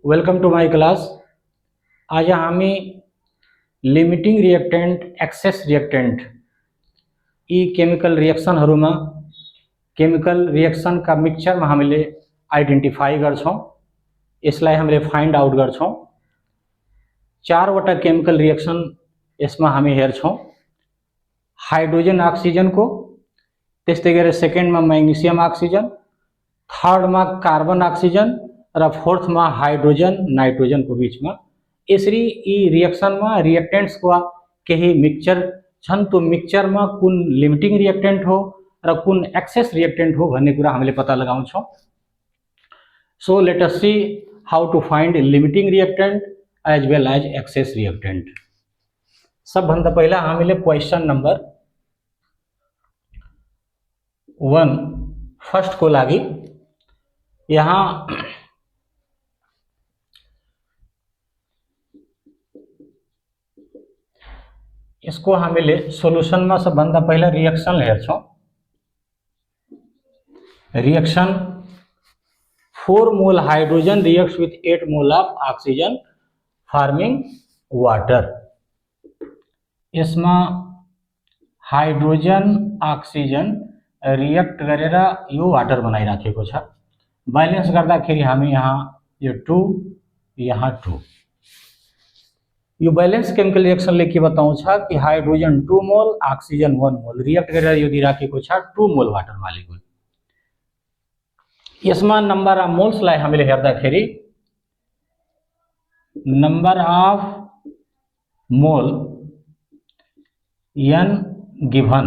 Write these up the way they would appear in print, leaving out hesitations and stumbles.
Welcome to my class. आज हामी limiting reactant access reactant यी केमिकल रिएक्सनहरुमा केमिकल रिएक्सनका मिक्सचरमा हामीले आइडेन्टिफाई गर्छौं। यसलाई हामीले फाइन्ड आउट गर्छौं। चारवटा केमिकल रिएक्सन यसमा हामी हेर्छौं। हाइड्रोजन ऑक्सिजनको, त्यस्तै गरी सेकेन्डमा मैग्नेशियम ऑक्सिजन, थर्डमा कार्बन ऑक्सिजन र फोर्थमा हाइड्रोजन नाइट्रोजन को बीच में यसरी यी रिएक्सनमा रिएक्टेन्ट्सको केही मिक्सचर छन्। त्यो मिक्सचरमा कुन लिमिटिङ रिएक्टेन्ट हो र कुन एक्सेस रिएक्टेन्ट हो भन्ने कुरा हामीले पत्ता लगाउँछौं। So let us see how to find limiting reactant as well as excess reactant. सबभन्दा पहिला हामीले क्वेशन नंबर 1 फर्स्ट को लागि यहाँ इसको हामीले सोल्युसन में सबभन्दा पहिला रिएक्सन हेर्छौं। Reaction 4 mole hydrogen reacts with 8 mole of oxygen forming water. इसमें हाइड्रोजन ऑक्सीजन रिएक्ट गरेर यो वाटर बनाइराखेको छ। बैलेंस गर्दाखेरि हामी यहाँ यो 2 यहाँ 2 यो बैलेंस केमिकल रिएक्सनले के बताउँछ कि hydrogen 2 mole oxygen 1 mole react गरेर यो दिइराखेको छ 2 मोल वाटर मोलिक्युल। यसमा नंबर अफ मोल्स लाई हामीले हेर्दाखेरि number of mole n given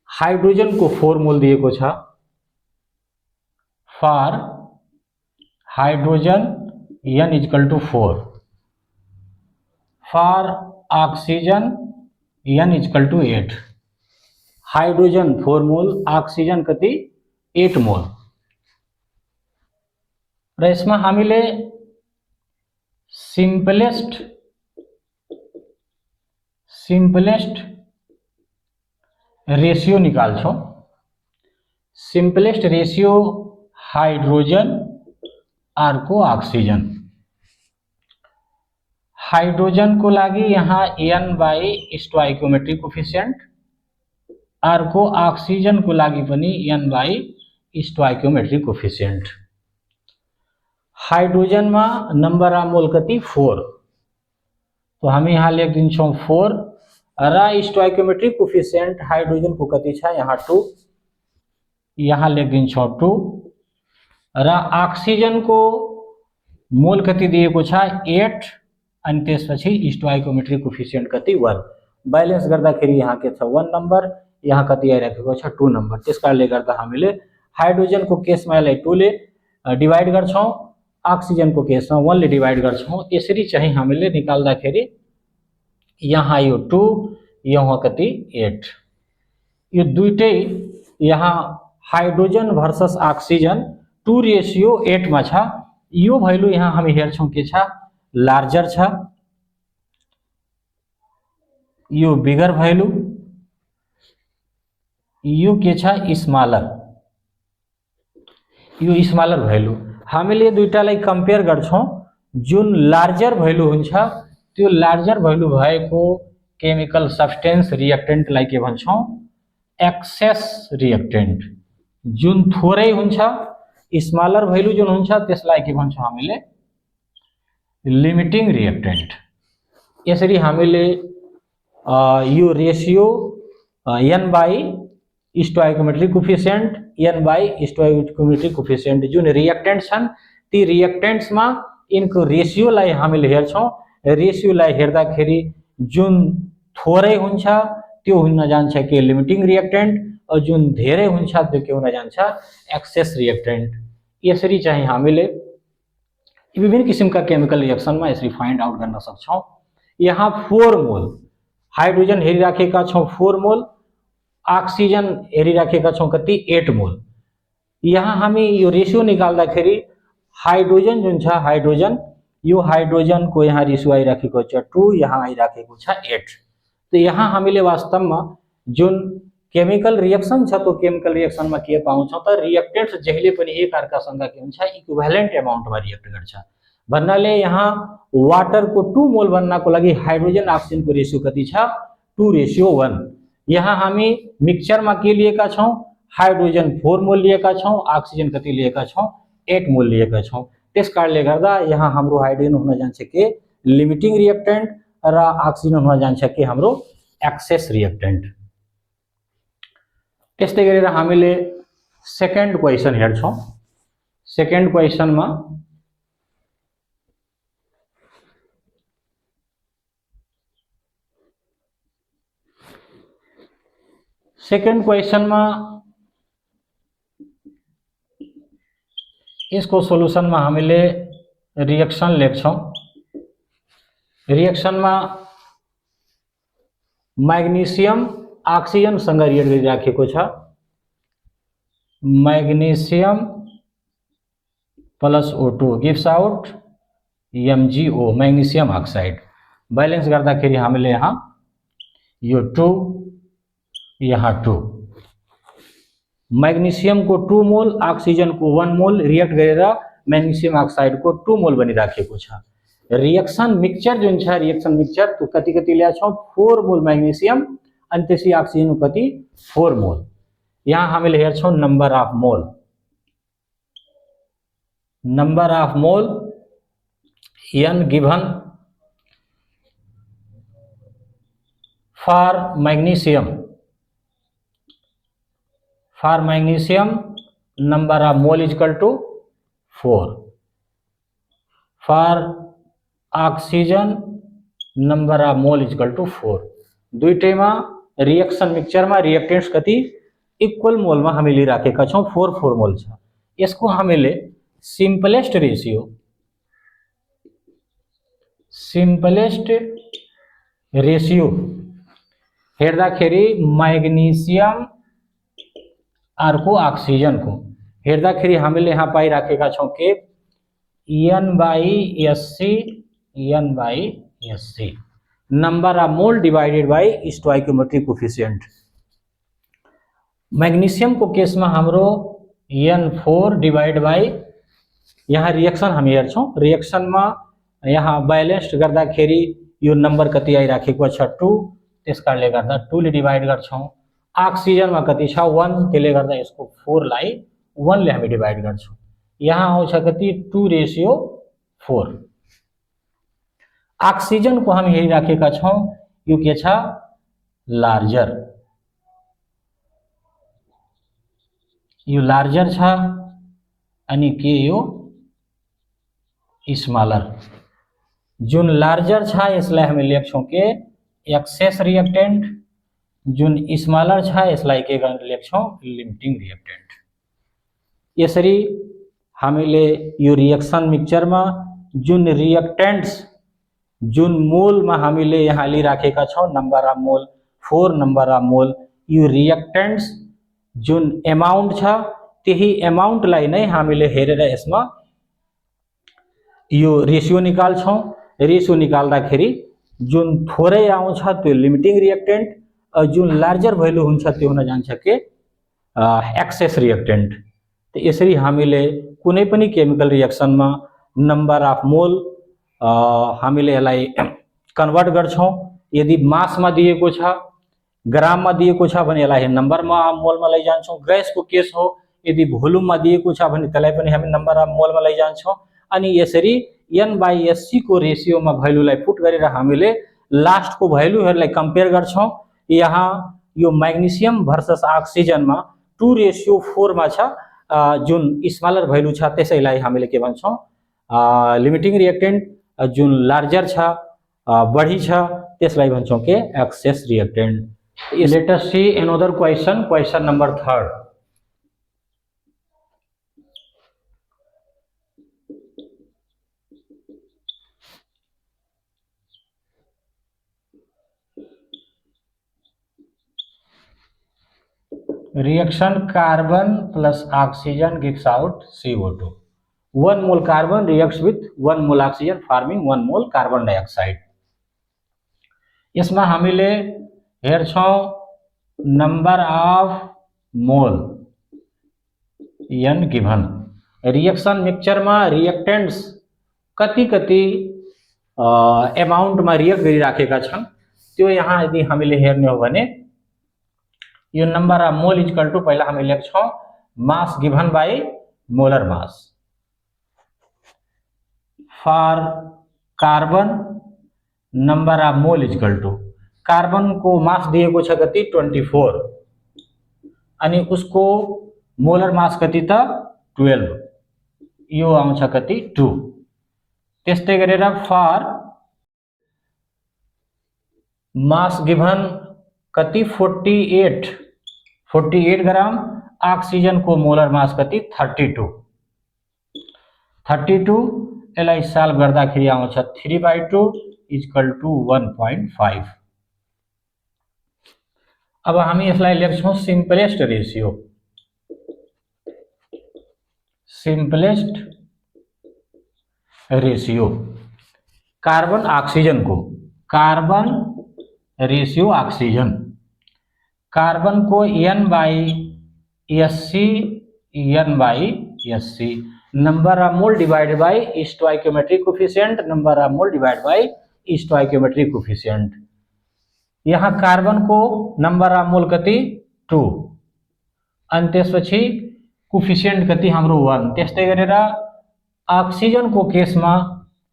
hydrogen को 4 मोल दिएको छ। For hydrogen n equal to 4, for oxygen n equal to 8। Hydrogen 4 mole, oxygen कति 8 मोल। र यसमा हामीले सिम्पलेस्ट रेशियो निकाल्छौं। सिम्पलेस्ट रेशियो हाइड्रोजन अर्को ऑक्सीजन। हाइड्रोजन को लागि यहाँ n बाई स्टोइकियोमेट्रिक कोफिशिएंट, अर्को ऑक्सीजन को लागि पनि n by stoichiometric coefficient. Hydrogen में नंबर अफ मोल कति 4, तो हामी यहाँ लेख दिन्छौं 4 र स्टोइकियोमेट्रिक कोफिशिएंट हाइड्रोजन को कति छ यहाँ 2, यहाँ लेख दिन्छौं 2 र ऑक्सीजन को मोल कति दिएको छ 8 अनि त्यसपछि स्टोइकियोमेट्रिक कोफिशिएंट कति 1। बैलेंस गर्दाखेरि यहाँ के छ 1 नंबर, यहाँ कति आइराखेको छ 2 नंबर। त्यसकारणले गर्दा हामीले हाइड्रोजन को केसमा यसलाई 2 ले डिवाइड गर्छौं, ऑक्सीजन को केसमा 1 ले डिवाइड गर्छौं। यसरी चाहिँ हामीले निकाल्दाखेरि यहाँ यो 2 यहाँ कति 8, यो दुईटै यहाँ हाइड्रोजन भर्सस ऑक्सीजन 2:8 में छ। यो भ्यालु यहाँ हामी हेर्छौं के छ लार्जर छ, यो बिगर भ्यालु, यो के छ स्मॉलर, यो स्मॉलर भ्यालु। हामीले दुईटालाई कम्पेयर गर्छौं। जुन लार्जर भ्यालु हुन्छ त्यो लार्जर भ्यालु भएको केमिकल सब्स्टेंस रिएक्टेन्ट लाई के भन्छौं एक्सेस रिएक्टेन्ट। जुन थोरै हुन्छ स्मॉलर भ्यालु जुन हुन्छ त्यसलाई के भन्छौं हामीले लिमिटिङ रिएक्टेन्ट। यसरी हामीले यो ratio n by stoichiometric coefficient n by stoichiometric coefficient जुन रिएक्टेन्ट छन् ती रिएक्टेन्ट्स मा इनको रेशियो लाई हामीले हेर्छौं। रेशियो लाई हेर्दाखेरि जुन थोरै हुन्छ त्यो हुन जान्छ के लिमिटिङ रिएक्टेन्ट और जुन धेरै हुन्छ त्यो के हुन जान्छ एक्सेस रिएक्टेन्ट। यसरी चाहिँ हामीले विभिन्न किसिमका केमिकल रिएक्सनमा यसरी फाइन्ड आउट गर्न सक्छौं। यहाँ 4 मोल हाइड्रोजन हेरिराखेका छौं 4 मोल, ऑक्सीजन हेरिराखेका छौं कति 8 मोल। यहाँ हामी यो रेशियो निकाल्दाखेरि हाइड्रोजन जुन छ हाइड्रोजन यो हाइड्रोजन को यहाँ रेशियो आइराखेको छ 2, यहाँ आइराखेको छ 8। तो यहाँ हामीले वास्तवमा जुन केमिकल रिएक्शन छ तो केमिकल रिएक्शन में के पाउँछ त रिएक्टेंट्स जहिले पनि एक अर्कासँग के हुन्छ इक्विभ्यालेन्ट अमाउन्टमा रिएक्ट गर्छ भन्नाले यहाँ वाटर को 2 मोल बन्नको लागि हाइड्रोजन ऑक्सीजन को रेशियो कति छ 2:1। यहाँ हामी मिक्सचर में के लिएका छौं हाइड्रोजन 4 मोल लिएका छौं ऑक्सीजन कति लिएका छौं 8 मोल लिएका छौं। त्यस कारणले गर्दा यहाँ हाम्रो हाइड्रोजन हुन जान्छ के लिमिटिङ रिएक्टेन्ट र ऑक्सीजन हुन जान्छ के हाम्रो एक्सेस रिएक्टेन्ट। त्यस्तै गरेर हामीले सेकेन्ड क्वेशन हेर्छौं। सेकेन्ड क्वेशन में इसको सोल्युसन में हामीले रिएक्शन लेख्छौं। रिएक्शन में मैग्नीशियम ऑक्सीजन सँग रिएक्ट गरिराखेको छ। Magnesium plus O2 gives out MgO magnesium oxide. Balance गर्दाखेरि हामीले यहाँ यो 2 यहाँ 2 मैग्नीशियम को 2 मोल ऑक्सीजन को 1 मोल रिएक्ट गरेर मैग्नीशियम ऑक्साइड को 2 मोल बनिराखेको छ। रिएक्शन मिक्सचर जुन छ रिएक्शन मिक्सचर त्यो कति कति ल्या छौं 4 मोल मैग्नीशियम अनि त्यसै ऑक्सीजन कति 4 मोल। यहाँ हामीले हेर्छौं number of mole n given for magnesium number of mole is equal to 4 for oxygen number of mole is equal to 4। दुईटैमा रिएक्शन मिक्सचर में रिएक्टेंट्स कति इक्वल मोल में हामीले राखेका छौं 4 मोल छ। यसको हामीले सिम्पलेस्ट रेशियो हेर्दाखेरि मैग्नीशियम अर्को ऑक्सीजन को हेर्दाखेरि हामीले यहाँ पाइराखेका छौं के n/SC number of mole divided by stoichiometric coefficient. Magnesium को केस में हाम्रो N4 डिवाइड बाय यहाँ रिएक्शन हामी हेर्छौं। रिएक्शन में यहाँ बैलेंस्ड गर्दाखेरि यो नंबर कति आइराखेको छ 2 त्यस कारणले गर्दा 2 ले डिवाइड गर्छौं। ऑक्सीजन में कति छ 1 त्यसले गर्दा यसको 4 लाई 1 ले हामी डिवाइड गर्छौं। यहाँ आउँछ कति 2:4। ऑक्सीजन को हामी हेरिराखेका छौं यो के छ लार्जर यो लार्जर छ अनि के यो स्मॉलर। जुन लार्जर छ यसलाई हामी लेख्छौं के एक्सेस रिएक्टेंट जुन स्मॉलर छ यसलाई के गर्न लेख्छौं लिमिटिङ रिएक्टेंट। यसरी हामीले यो रिएक्शन मिक्सचर में जुन रिएक्टेंट्स जुन मोल में हामीले यहाँ लिइराखेका छौं number of mole 4 number of mole yo reactants Jun amount छ त्यही अमाउंट लाई नै हामीले हेरेर यसमा यो रेशियो निकाल्छौं। रेशियो निकाल्दाखेरि जुन थोरै आउँछ त्यो लिमिटिङ रिएक्टेंट जुन लार्जर भ्यालु हुन्छ त्यो हुन जान्छ के एक्सेस रिएक्टेंट। तो यसरी हामीले कुनै पनि केमिकल रिएक्शन में नंबर ऑफ मोल हामीले यसलाई कन्भर्ट गर्छौं। यदि मास में दिएको छ ग्राम में दिएको छ भने यसलाई नंबर में मोल में लैजान्छौं। गैस को केस हो यदि भोल्युम में दिएको छ भने त्यसलाई पनि हामी नंबर ऑफ मोल में लैजान्छौं। अनि यसरी n/SC को रेशियो में भ्यालुलाई पुट गरेर हामीले लास्ट को भ्यालुहरुलाई कम्पेयर गर्छौं। यहाँ यो मैग्नीशियम भर्सेस ऑक्सीजन में 2:4 में छ जुन स्मॉलर भ्यालु छ त्यसैलाई हामीले के भन्छौं लिमिटिङ रिएक्टेंट जुन लार्जर छ बढी छ त्यसलाई भन्छौं के excess reactant. Let us see another question number 3। Reaction carbon plus oxygen gives out CO2। 1 mole carbon reacts with 1 mole oxygen forming 1 mole carbon dioxide. यसमा हामीले हेर्छौं number of mole n given reaction mixture में reactants कति कति amount में react करी राखेका छन् त्यो यहाँ यदि हामीले हेर्ने हो भने यो number of mole equal to पहिला हामी लेख्छौं mass given by molar mass for carbon number of mole equal to carbon को मास दिएको छ कति 24 अनि उसको मोलर मास कति त 12 यो आउँछ कति 2 त्यस्तै गरेर फर मास गिवन कति 48 ग्राम ऑक्सीजन को मोलर मास कति 32 यसलाई सल्भ गर्दाखेरि आउँछ 3/2 इक्वल टू 1.5 अब हामी यसलाई लेख्छौं सिम्पलेस्ट रेशियो कार्बन ऑक्सीजन को कार्बन रेशियो ऑक्सीजन कार्बन को n/sc number of mole divided by stoichiometric coefficient number of mole divided by stoichiometric coefficient यहाँ कार्बन को नंबर ऑफ मोल कति 2 अनि त्यसपछि कोफिशिएंट कति हाम्रो 1 त्यस्तै गरेर ऑक्सीजन को केस में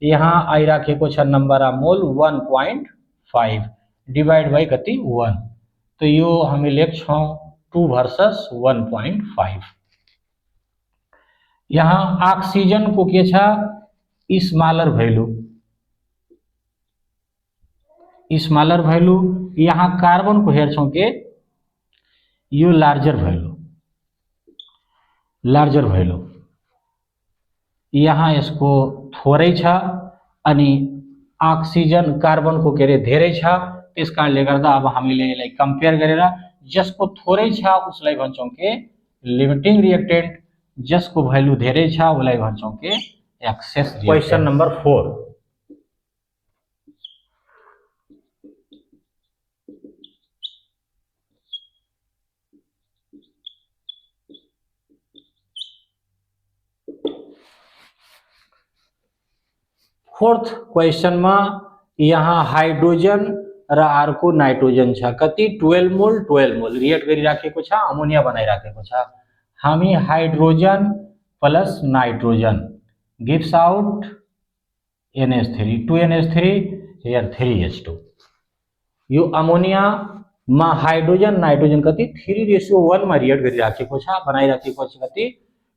यहाँ आइराखेको छ number of mole 1.5 divide by कति 1 तो यो हामी लेख्छौं 2 वर्सेस 1.5 यहाँ ऑक्सीजन को के छ स्मॉलर भ्यालु यहाँ कार्बन को हेर्छौं के यो लार्जर भ्यालु यहाँ यसको थोरै छ अनि ऑक्सीजन कार्बन को के धेरै छ त्यसकारणले गर्दा अब हामीले यसलाई कम्पेयर गरेर जसको थोरै छ उसलाई भन्छौं के लिमिटिङ रिएक्टेन्ट जसको भ्यालु धेरै छ उसलाई भन्छौं के excess reactant question number 4 fourth question में यहाँ हाइड्रोजन र अर्को नाइट्रोजन छ कति 12 मोल रिएक्ट गरिराखेको छ अमोनिया बनाइराखेको छ हामी hydrogen plus nitrogen gives out NH3 2NH3 here 3H2 yo ammonia में हाइड्रोजन नाइट्रोजन कति 3:1 में रिएक्ट गरिराखेको छ बनाइराखेको छ कति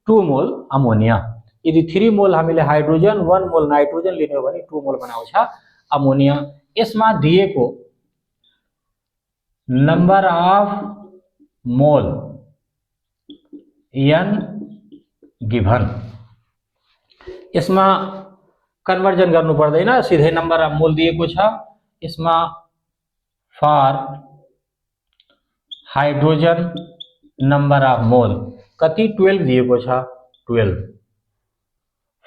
2 मोल अमोनिया यदि 3 मोल हामीले हाइड्रोजन 1 मोल नाइट्रोजन लिने हो भने 2 मोल बनाउँछ अमोनिया यसमा दिएको number of mole n given यसमा कन्भर्जन गर्नु पर्दैन सिधै नंबर ऑफ मोल दिएको छ यसमा for hydrogen number of mole कति 12 दिएको छ 12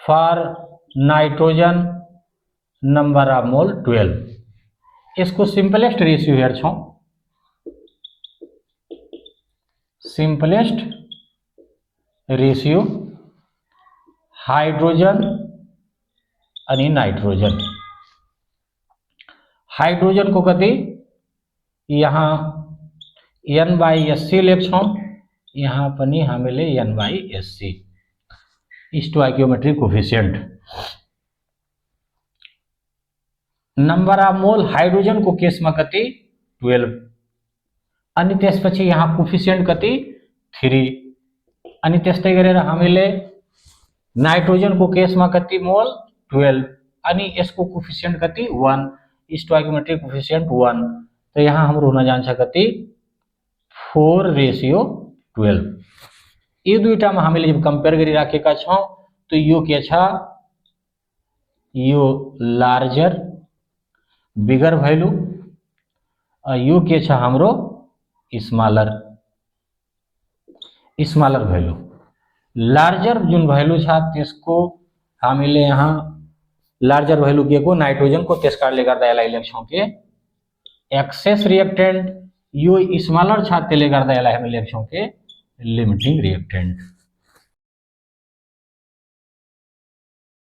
for nitrogen number of mole 12 इसको सिंपलेस्ट रेशियो हेर्छौं सिंपलेस्ट रेशियो हाइड्रोजन अनि नाइट्रोजन हाइड्रोजन को कति यहाँ n/sc लेख्छौं यहाँ पनि हामीले n/sc stoichiometric coefficient number of mole hydrogen को केस में कति 12 अनि त्यसपछि यहाँ कोफिशिएंट कति 3 अनि त्यस्तै गरेर हामीले नाइट्रोजन को केस में कति मोल 12 अनि यसको कोफिशिएंट कति 1 स्टोइकियोमेट्रिक कोफिशिएंट 1 तो यहाँ हाम्रो हुन जान्छ कति 4:12 यो दुईटामा हामीले जब कम्पेयर गरिराखेका छौं तो यो के छ यो लार्जर बिगर भ्यालु यो के छ हाम्रो स्मॉलर भ्यालु लार्जर जुन भ्यालु छ त्यसको हामीले यहाँ लार्जर भ्यालु के को नाइट्रोजन को त्यसकारणले गर्दा यसलाई लेख्छौं के एक्सेस रिएक्टेन्ट यो स्मॉलर छ त्यसले गर्दा यसलाई हामीले लेख्छौँ के लिमिटिङ रिएक्टेन्ट।